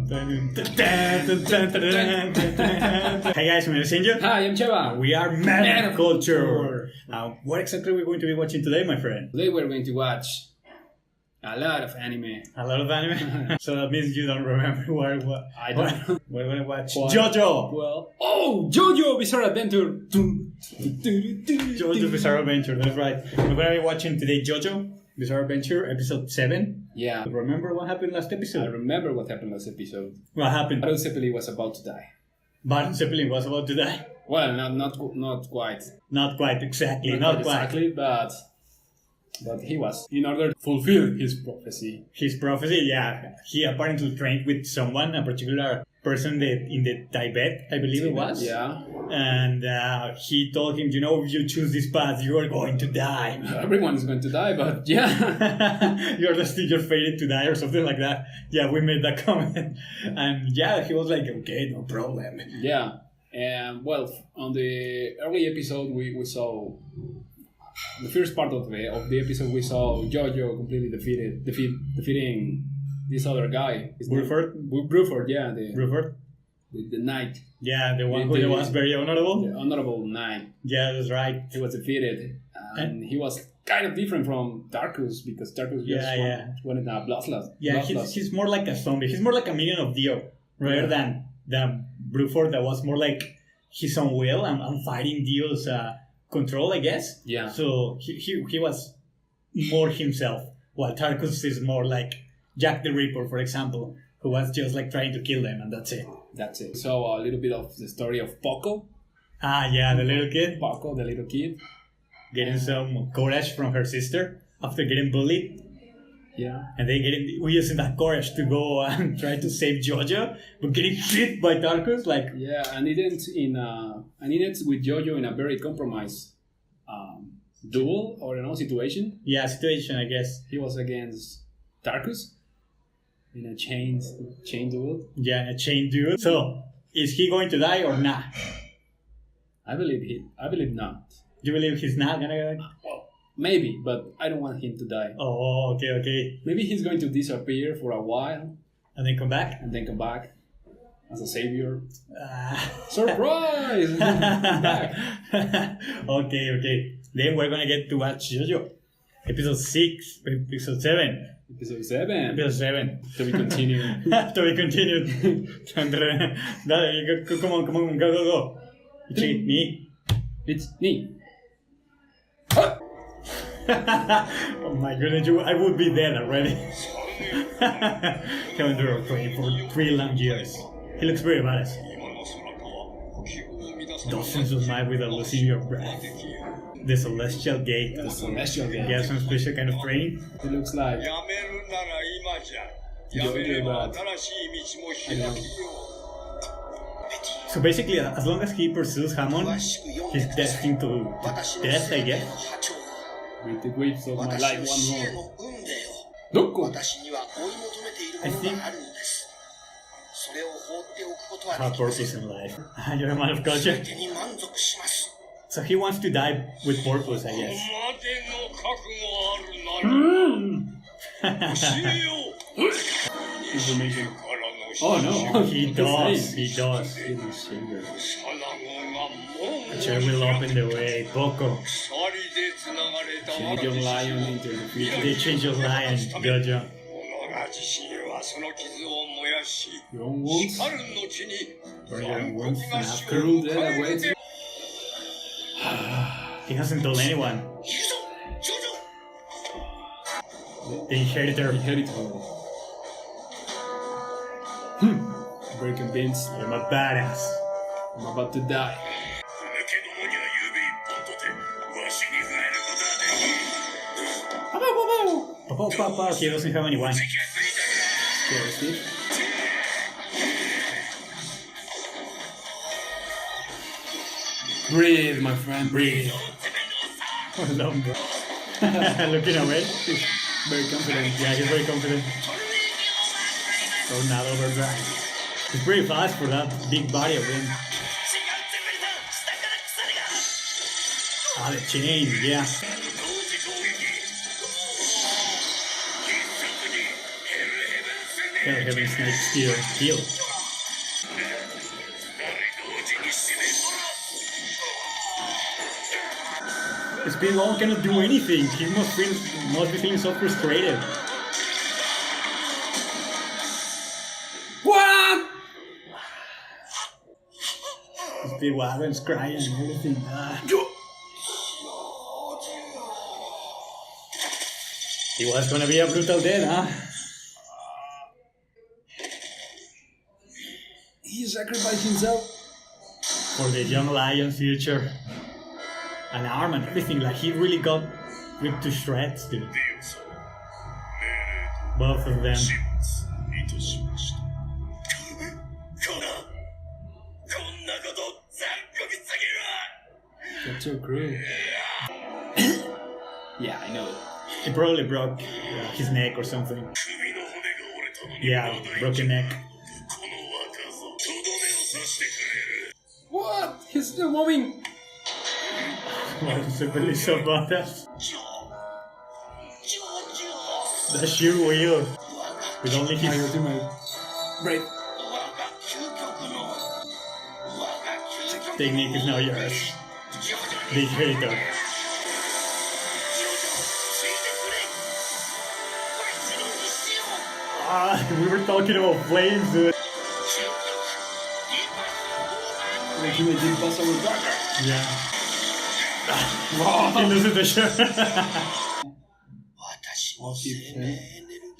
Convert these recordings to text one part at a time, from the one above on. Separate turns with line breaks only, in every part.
Hey guys, I'm Senjo.
Hi, I'm Cheva.
We are Man of Culture. What exactly are we going to be watching today, my friend?
Today we're going to watch a lot of anime.
A lot of anime? So that means you don't remember what
I don't.
We're going to watch
What?
Jojo.
Well, Jojo Bizarre Adventure.
Jojo Bizarre Adventure, that's right. We're going to be watching today Jojo Bizarre Adventure, episode 7.
Yeah.
Remember what happened last
I
episode?
remember what happened last episode.
What happened?
Zeppeli was about to die.
Zeppeli was about to die.
Well, not quite.
Not quite, exactly.
Not quite exactly, but he was, in order to fulfill his prophecy.
His prophecy, yeah. He apparently trained with someone, a particular person in the Tibet, I believe it was.
Yeah.
And he told him, if you choose this path, you are going to die.
Everyone is going to die, but yeah.
You're fated to die or something like that. Yeah, we made that comment. And yeah, he was like, okay, no problem.
Yeah. And well, on the early episode, we saw the first part of the episode. We saw Jojo completely defeating this other guy.
Bruford,
yeah,
Bruford,
the knight.
Yeah, the one who was very honorable.
The honorable knight.
Yeah, that's right.
He was defeated, and he was kind of different from Tarkus because Tarkus just wanted a bloodlust.
Yeah, he's more like a zombie. He's more like a minion of Dio rather than Bruford, that was more like his own will and fighting Dio's control, I guess.
Yeah.
So he was more himself, while Tarkus is more like Jack the Ripper, for example, who was just like trying to kill them, and that's it.
That's it. So a little bit of the story of Poco.
Yeah, the little kid.
Poco, the little kid.
Getting some courage from her sister after getting bullied.
Yeah. And
they using that courage to go and try to save Jojo, but getting hit by Tarkus, like...
Yeah, and it ends with Jojo in a very compromised duel or situation.
Yeah, situation, I guess.
He was against Tarkus in a chain duel.
Yeah, a chain duel. So, is he going to die or not?
I believe not.
You believe he's not gonna die?
Well, maybe, but I don't want him to die.
Oh, okay.
Maybe he's going to disappear for a while.
And then come back?
And then come back as a savior. Surprise! Back.
Okay. Then we're gonna get to watch Jojo. Episode 6, episode 7.
Episode 7.
Episode 7.
To be continued.
To be continued. Dale, come on, go. It's me.
It's me.
Oh my goodness, I would be dead already. Haven't done training for 3 long years. He looks very badass. Dozens of miles without losing your breath. The Celestial Gate. Yeah, some special kind of training.
It looks like
So basically, as long as he pursues Hammond, he's destined to death, I guess.
With the grips of my life one more. Look!
I think have purpose in life. You're a man of culture. So he wants to die with purpose, I guess.
Information. Oh no!
He does. Actually, will open the way, Poco.
Change your lion into the future.
They change your lion, Jojo.
Your own wounds?
Or your own wounds?
Cruel death awaits you.
He hasn't told anyone. The inheritor.
Very convinced.
I'm a badass.
I'm about to die.
Papa, he doesn't have any wine.
Scary Steve. Breathe, my friend, breathe.
Oh, long bro. Looking away. He's very confident. Yeah, he's very confident. So not overdrive. He's pretty fast for that big body of him. The chain, yeah. Hell Heaven Snake still kill. Speed Long cannot do anything. He must be feeling so frustrated.
What?
Speedwagon's crying and everything. It was gonna be a brutal death, huh?
He sacrificed himself
For the young lion's future. An arm and everything, like he really got ripped to shreds, dude. Both of them.
That's so cruel. Yeah, I know.
He probably broke his neck or something. Yeah, broken neck.
What? He's still moving.
Why is Zeppeli so badass? The sheer wheel. With only
My
his...
ultimate. Great.
technique is now yours. Big hater. We were talking about flames, dude.
Ultimate impossible dagger.
Yeah. He loses the shirt.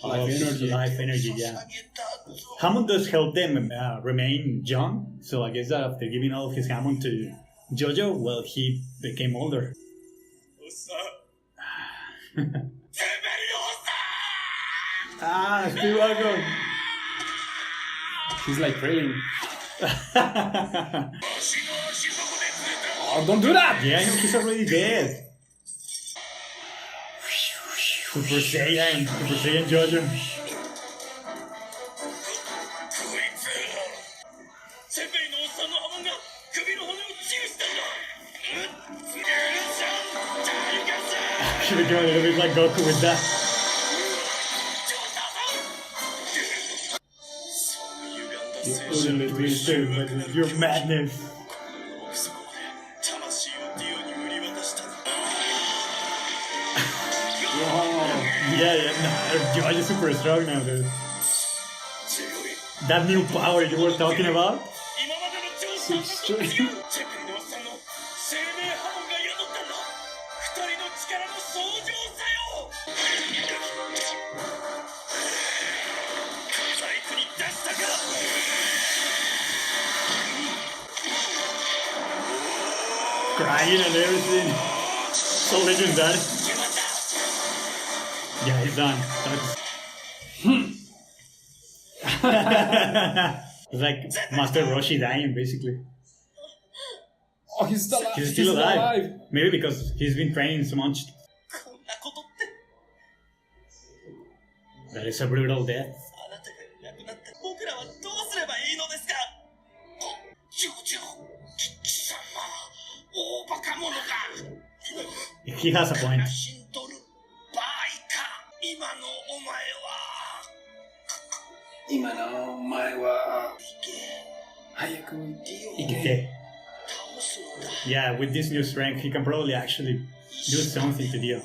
Life energy.
Life energy, yeah. Hammond does help them remain young, so I guess that after giving all of his Hammond to Jojo, well, he became older. Speedwagon!
He's like railing. Oh, don't do that!
Yeah, I know he's already dead. Super Saiyan Jojo. Should have gone a little bit like Goku with that. You wouldn't be stupid, but your madness. Yeah, no, Jojo is super strong now, dude. That new power you were talking about? Crying and everything. So legendary. Yeah, he's done. It's like Master Roshi dying, basically.
Oh, he's still alive.
He's still alive. Maybe because he's been training so much. That is a brutal death. He has a point. Yeah, with this new strength, he can probably actually do something to deal.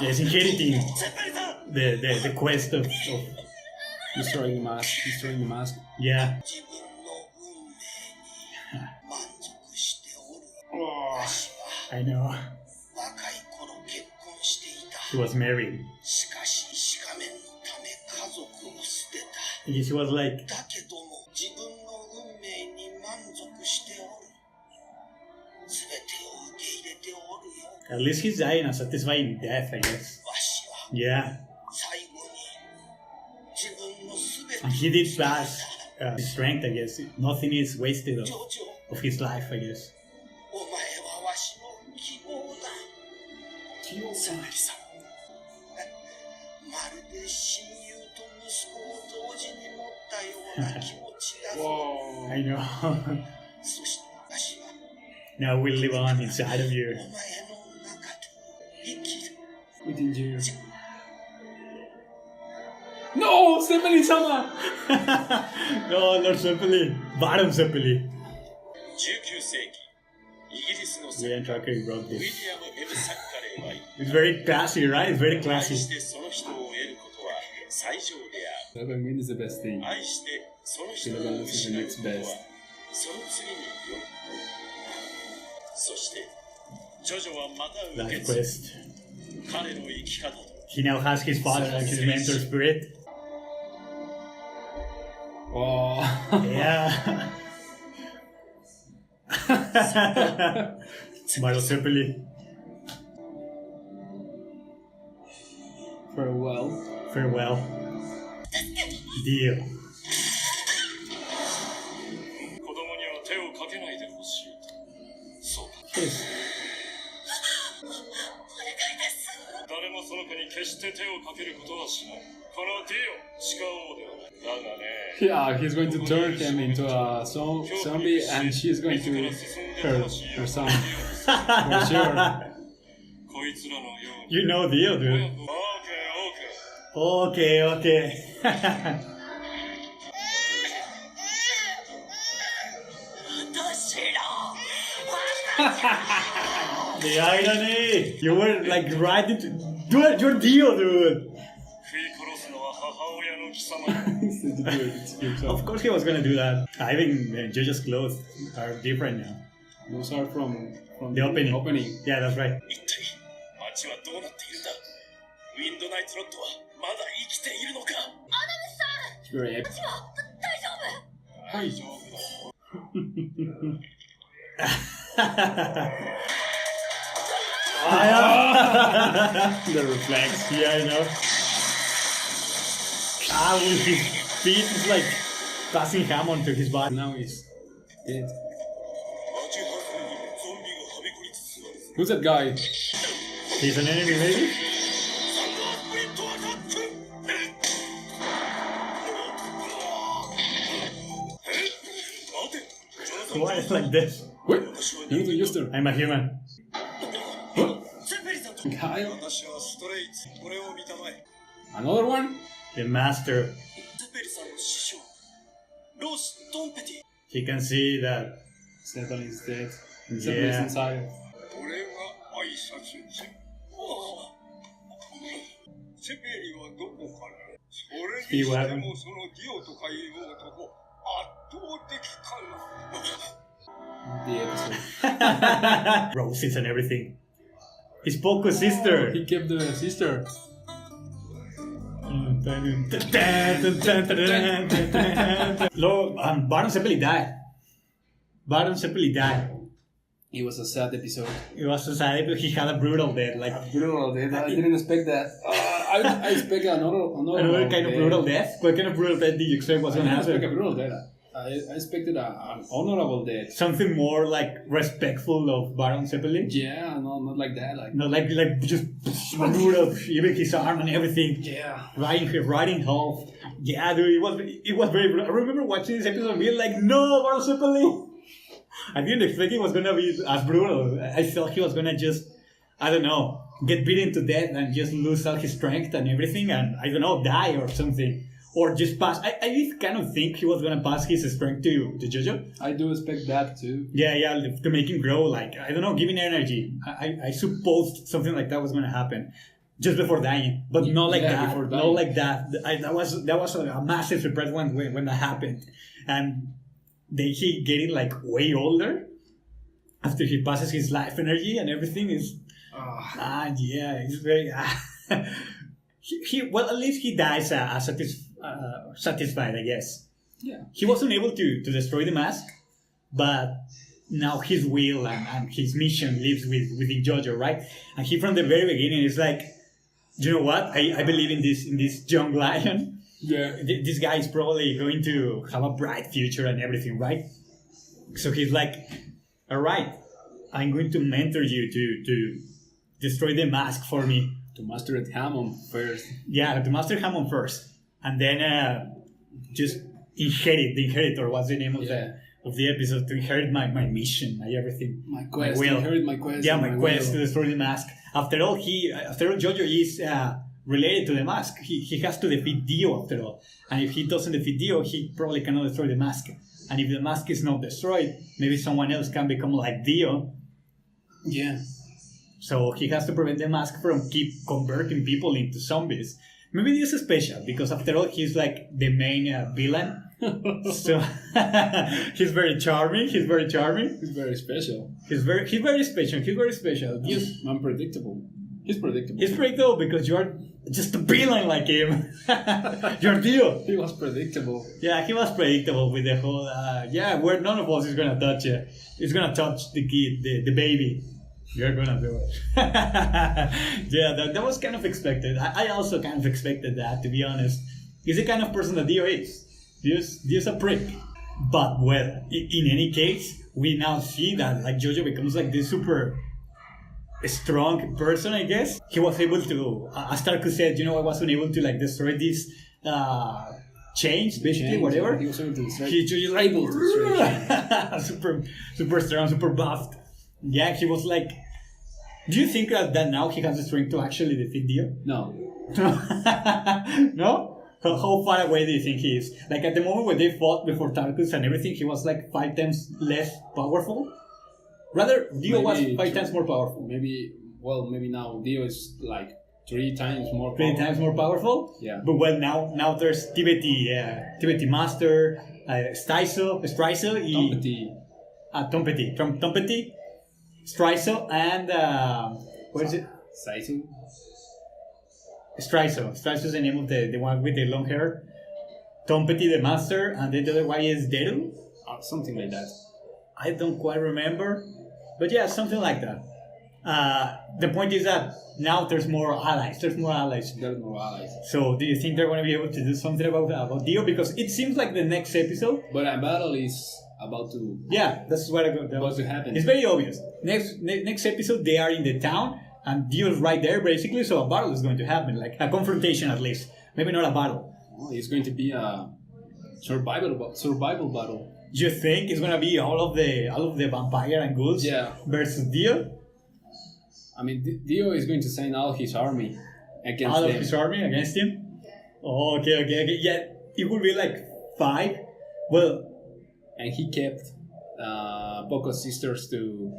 Yes, inheriting the quest of
Destroying the mask. Destroying the mask.
yeah. I know. He was married. I guess he was like... At least he's dying a satisfying death, I guess. Yeah. And he did pass his strength, I guess. Nothing is wasted of his life, I guess.
Whoa.
I know. Now we live on inside of you.
Within you. No, Zeppeli-sama!
No, not Zeppeli. Baron Zeppeli.
19世紀イギリスの
William Tucker wrote
ウィリ
this.
アム・ M ・サッカレーは
It's very classy, right? It's very
愛
classy.
してその人を得ることは最上である
Seven win is the best thing.
愛してその人を
Eleven is
失
the
う
next
ことは
best.
その次に良いそしてジョジョはまた受
Life
け継
quest.
ぐ彼の生き方と
He now has his father and his mentor spirit.
Oh.
Yeah. Baron Zeppeli.
Farewell.
Farewell. Deal.
子供には手をかけないでほしいとそうか
Yes.
誰もその子に決して手をかけることはしないこのディオ地下王ではないだがね
Yeah, he's going to turn him into a zombie and she's going to hurt her son. For sure.
こいつらのように
You know Dio, dude. Okay, okay. The irony! You were like right into. Dude, you're Dio, dude!
食い殺すのは母親の貴様
He's going to do it to himself.
Of course he was gonna do that. I think Jojo's clothes are different now.
Those are from
The opening. Yeah, that's right.
一体町はどうなっているんだウィンドナイトロットはまだ生きているのか
It's very epic.
大丈夫だ
The reflex.
Yeah, I know. Ah, with his feet, it's like passing ham onto his body.
Now he's dead.
町半分にゾンビがはびこりつつある
Who's that guy?
He's an enemy, maybe?
サンダースプリットアタック待てジョナサン
Why is like this?
Wait, he's a user.
I'm a human.
ゼッペリさんと
Kyle?
私はストレイツこれを見たまえ
Another one?
The master.
ゼッペリさんの師匠ロース・ドンペティ
He can see that.
Zeppeli is dead.
Yeah.
Zeppeli is inside.
これが挨拶じゃゼペリはどこからそれにしてもそのディオとかいう男圧倒的かな
The episode.
Roses and everything. His Poco's sister.
He kept the sister.
Lord, Baron Zeppeli died. Baron Zeppeli died.
It was a sad episode.
It was so sad because he had a brutal death, like
Brutal, dude. I didn't expect that. I expect
another kind of brutal death. What kind of brutal death did you expect was
I
going to
didn't expect a
happen?
brutal death. I expected an honorable death.
Something more like respectful of Baron Zeppeli.
Yeah, no, not like that. Like
Not like just brutal, even his arm and everything.
yeah.
Riding half. Yeah, dude, it was very brutal. I remember watching this episode and being like, no, Baron Zeppeli. I didn't expect it was gonna be as brutal. I thought he was gonna just, I don't know, get beaten to death and just lose all his strength and everything, and I don't know, die or something, or just pass. I did kind of think he was gonna pass his strength to Jojo.
I do expect that too.
Yeah, to make him grow. Like I don't know, giving energy. I supposed something like that was gonna happen. Just before dying, but not like
Yeah,
that.
before
Not
dying.
like that. That was a massive surprise when that happened, and he getting like way older after he passes his life energy and everything is yeah, it's very he well, at least he dies satisfied, I guess.
Yeah.
He wasn't able to destroy the mask, but now his will and his mission lives within Jojo, right? And he from the very beginning is like, you know what? I believe in this young lion.
Yeah.
This guy is probably going to have a bright future and everything, right? So he's like, all right, I'm going to mentor you to destroy the mask for me.
To master it Hammond first.
Yeah, to master Hammond first, and then just inherit the inheritor. What's the name of the episode? To inherit my mission, my everything,
My quest.
will.
Inherit my quest.
Yeah,
and
my quest to
will.
destroy the mask. After all, Jojo is related to the mask. He has to defeat Dio after all. And if he doesn't defeat Dio, he probably cannot destroy the mask. And if the mask is not destroyed, maybe someone else can become like Dio.
Yeah.
So he has to prevent the mask from keep converting people into zombies. Maybe this is special, because after all, he's like the main villain. So he's very charming.
He's very special.
He's very special. He's very special.
He's unpredictable. He's predictable.
He's predictable because you're just a villain like him. You're Dio.
He was predictable.
Yeah, he was predictable with the whole. Where none of us is gonna touch it. He's gonna touch the kid, the baby. You're gonna do it. that was kind of expected. I also kind of expected that, to be honest. He's the kind of person that Dio is. Dio's a prick. But, well, in any case, we now see that like Jojo becomes like this super strong person, I guess. He was able to, as Tarkus said, I wasn't able to like destroy this chains, basically, whatever.
He was able to destroy.
He was
able to destroy.
super strong, super buffed. Yeah, he was like. Do you think that now he has the strength to actually defeat Dio?
No.
No? How far away do you think he is? Like at the moment when they fought before Tarkus and everything, he was like 5 times less powerful? Rather, Dio was 5 times more powerful.
Maybe now Dio is like 3 times more
powerful. 3 times more powerful?
Yeah.
But well, now there's Tibeti Master, Straiso, Tompeti, Straiso, and what is it? Straiso is the name of the one with the long hair. Tompeti the Master, and then the other one is Deru?
Something like that.
I don't quite remember. But yeah, something like that. The point is that now there's more allies.
There's more allies.
So do you think they're going to be able to do something about Dio? Because it seems like the next episode...
But a battle is about to...
Yeah, that's what
about to happen.
It's very obvious. Next episode, they are in the town, and Dio's right there, basically, so a battle is going to happen. Like, a confrontation at least. Maybe not a battle.
Oh, it's going to be a survival battle.
You think it's going to be all of the vampire and ghouls versus Dio?
I mean, Dio is going to send all his army against
him. His army against him? Oh, okay. Yeah, it would be like 5. Well...
And he kept Poco's sisters to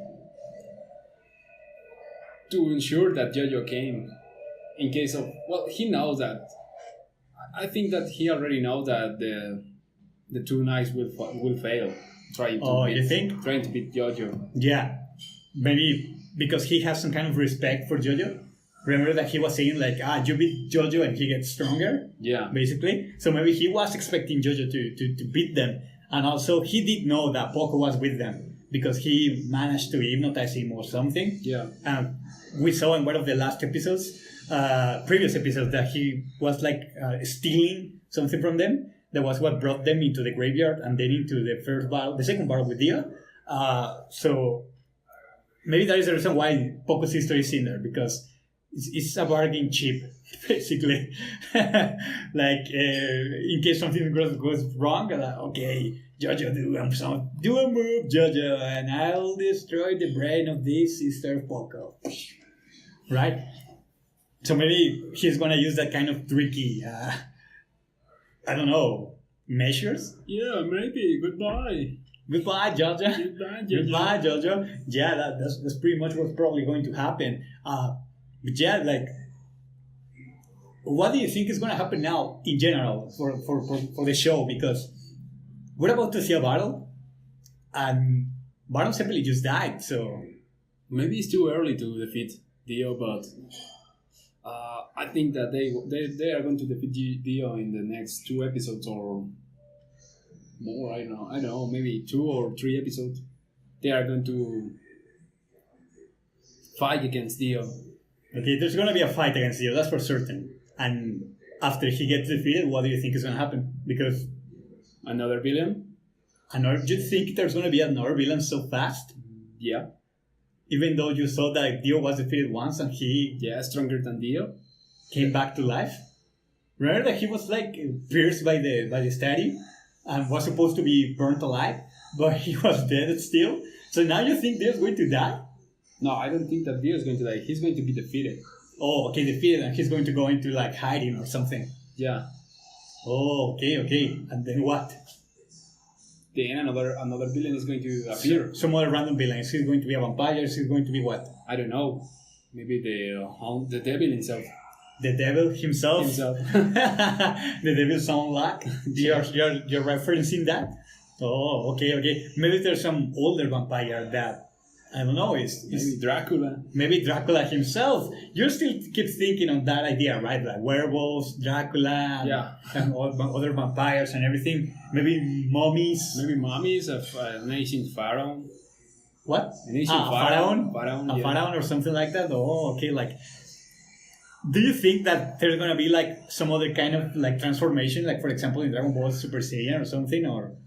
ensure that Jojo came in case of... Well, he knows that... I think that he already knows that the 2 knights will fail trying to beat Jojo.
Yeah. Maybe because he has some kind of respect for Jojo. Remember that he was saying like, you beat Jojo and he gets stronger?
Yeah.
Basically. So maybe he was expecting Jojo to beat them. And also, he did know that Poco was with them because he managed to hypnotize him or something.
Yeah.
We saw in one of the last episodes, previous episodes, that he was like stealing something from them. That was what brought them into the graveyard and then into the second battle with Dio. So maybe that is the reason why Poco's sister is in there, because it's a bargain chip, basically. Like, in case something goes wrong, like, okay, Jojo, do a move, Jojo, and I'll destroy the brain of this sister Poco. Right? So maybe he's gonna use that kind of tricky, I don't know, measures?
Yeah, maybe. Goodbye,
Jojo. Goodbye, Jojo. Yeah, that's pretty much what's probably going to happen. But yeah, like, what do you think is going to happen now in general for the show? Because we're about to see a battle, and Baron Zeppeli just died, so...
Maybe it's too early to defeat Dio, but I think that they are going to defeat Dio in the next 2 episodes or more. I don't know, maybe 2 or 3 episodes. They are going to fight against Dio.
Okay, there's going to be a fight against Dio, that's for certain. And after he gets defeated, what do you think is going to happen? Because...
Another villain?
Do you think there's going to be another villain so fast?
Yeah.
Even though you saw that Dio was defeated once and he...
Yeah, stronger than Dio.
Came back to life? Remember that he was like pierced by the statue and was supposed to be burnt alive, but he was dead still? So now you think Dio's going to die?
No, I don't think that Dio is going to die. He's going to be defeated.
Oh, okay, defeated, and he's going to go into like hiding or something.
Yeah.
Oh, okay. And then what?
Then another villain is going to appear.
Some other random villain. Is he going to be a vampire? Is he going to be what?
I don't know. Maybe the devil himself.
The devil himself. The devil's own luck. You're referencing that? Oh, okay. Maybe there's some older vampire that I don't know.
Maybe Dracula.
Maybe Dracula himself. You still keep thinking on that idea, right? Like werewolves, Dracula, and all, other vampires and everything. Maybe mummies.
Maybe mummies of an ancient pharaoh.
What?
An ancient
pharaoh?
Pharaoh,
pharaoh or something like that? Oh, okay. Like, do you think that there's gonna be like some other kind of like transformation, like for example in Dragon Ball Super Saiyan or something, or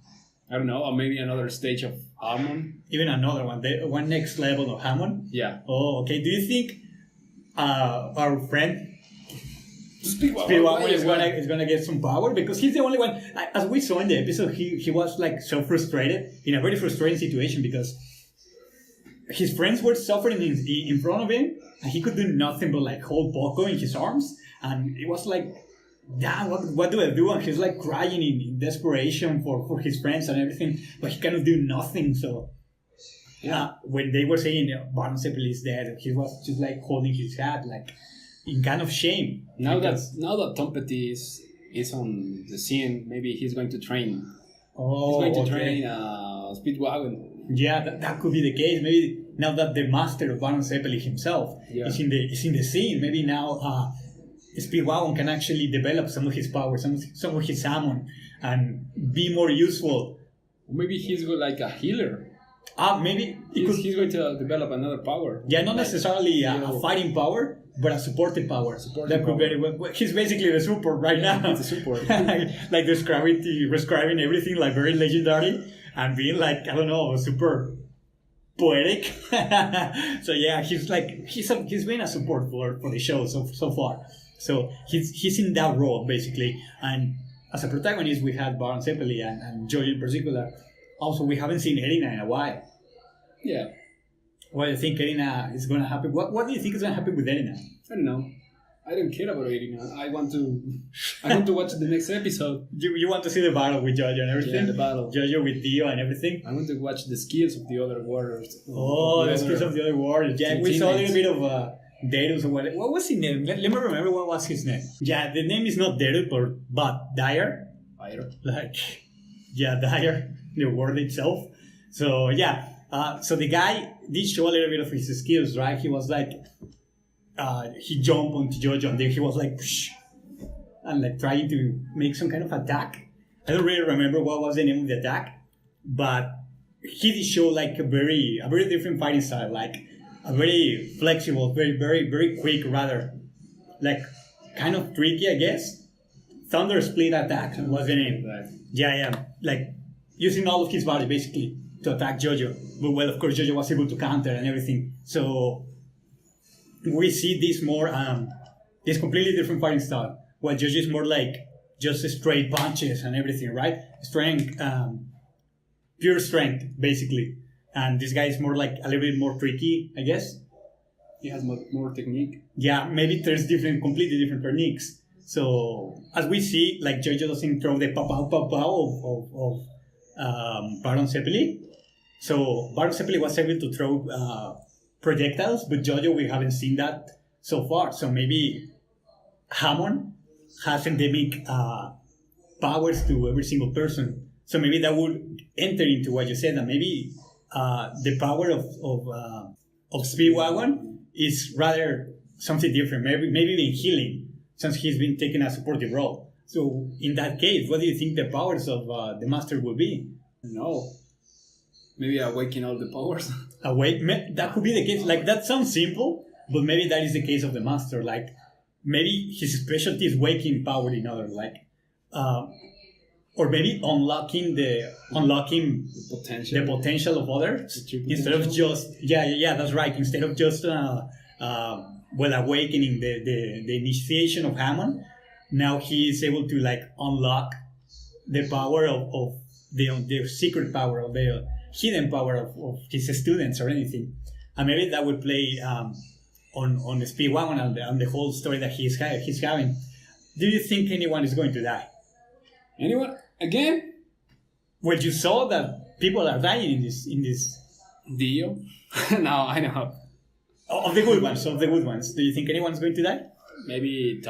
I don't know, or maybe another stage of Harmon?
Even another one, one next level of Hammond?
Yeah.
Oh, okay. Do you think our friend
Speedwagon
is gonna get some power? Because he's the only one. As we saw in the episode, he was like so frustrated, in a very frustrating situation, because his friends were suffering in front of him, and he could do nothing but like hold Poco in his arms, and it was like, damn, what do I do? And he's like crying in desperation for his friends and everything, but he cannot do nothing. So when they were saying Baron Zeppeli is dead, he was just like holding his head, like in kind of shame.
Now that Tom Petty is on the scene, maybe he's going to train.
Oh,
he's going to train Speedwagon.
Yeah, that could be the case. Maybe now that the master of Baron Zeppeli himself is in the scene, maybe now Speedwagon can actually develop some of his power, some of his summon, and be more useful.
Maybe he's like a healer.
Maybe
he's going to develop another power.
Yeah, not necessarily a fighting power, but a supportive power. Could very well. He's basically the support right now.
He's the support.
Like describing everything like very legendary and being like, I don't know, super poetic. So yeah, he's been a support for the show so far. So he's in that role basically. And as a protagonist, we had Baron Zeppeli and Jojo in particular. Also, we haven't seen Erina in a while.
Yeah.
What do you think Erina is going to happen? What do you think is going to happen with Erina?
I don't know. I don't care about Erina. I want to watch the next episode.
You want to see the battle with Jojo and everything?
Yeah, the battle.
Jojo with Dio and everything?
I want to watch the skills of the other warriors.
The skills of the other warriors. Yeah, we saw a little bit of Derus or whatever. What was his name? Let me remember what was his name. Yeah, the name is not Derus, but Dyer. Like, yeah, Dyer. The word itself. So yeah, so the guy did show a little bit of his skills, right? He was like, he jumped onto Jojo and then he was like, psh, and like trying to make some kind of attack. I don't really remember what was the name of the attack, but he did show like a very different fighting style, like a very flexible, very quick, rather, like kind of tricky, I guess. Thunder split attack was the name.
Right.
Yeah, like using all of his body basically to attack Jojo. But well, of course, Jojo was able to counter and everything. So we see this more, this completely different fighting style. While Jojo is more like just straight punches and everything, right? Strength, pure strength, basically. And this guy is more like a little bit more tricky, I guess.
He has more technique.
Yeah, maybe there's completely different techniques. So as we see, like Jojo doesn't throw the pow of Baron Zeppeli. So Baron Zeppeli was able to throw projectiles, but Jojo, we haven't seen that so far. So maybe Hammond has endemic powers to every single person. So maybe that would enter into what you said, that maybe the power of Speedwagon is rather something different. Maybe even healing, since he's been taking a supportive role. So in that case, what do you think the powers of the Master will be?
No. Maybe awaken all the powers.
That could be the case. Like, that sounds simple, but maybe that is the case of the Master. Like, maybe his specialty is waking power in others. Like, or maybe unlocking the potential of others instead of just that's right. Instead of just awakening the initiation of Hammond. Now he is able to like unlock the power of the secret power, of the hidden power of his students or anything, and maybe that would play on the Speedwagon and the whole story that he's having. Do you think anyone is going to die?
Anyone? Again?
Well, you saw that people are dying in this.
Dio? No, I know.
Of the good ones. Do you think anyone's going to die?
Maybe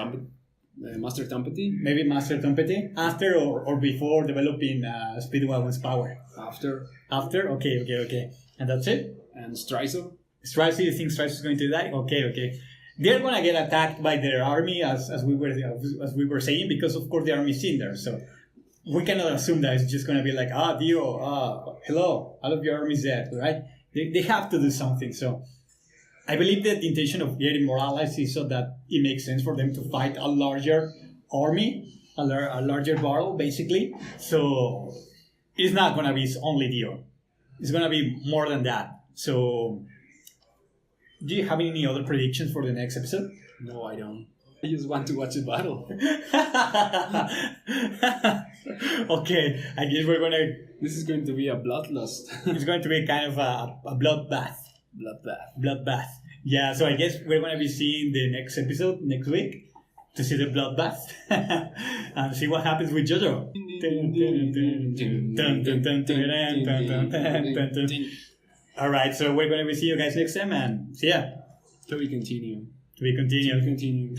Master Tumpety?
Maybe Master Tumpety after or before developing Speedwagon's power.
After.
After? Okay. And that's it?
And Striso?
Striso, you think Striso is going to die? Okay. They're gonna get attacked by their army, as we were saying, because of course the army is in there. So we cannot assume that it's just gonna be like, Dio, hello, all of your army is dead, right? They have to do something. So I believe that the intention of getting Morales is so that it makes sense for them to fight a larger army, a larger battle, basically. So it's not gonna be only Dio. It's gonna be more than that. So. Do you have any other predictions for the next episode?
No, I don't. I just want to watch the battle.
Okay, I guess we're gonna...
This is going to be a bloodlust.
It's going to be kind of a bloodbath. Bloodbath. Yeah, so I guess we're gonna be seeing the next episode next week to see the bloodbath and see what happens with Jojo. Alright, so we're going to be seeing you guys next time and see ya.
To be continued.
To be continued.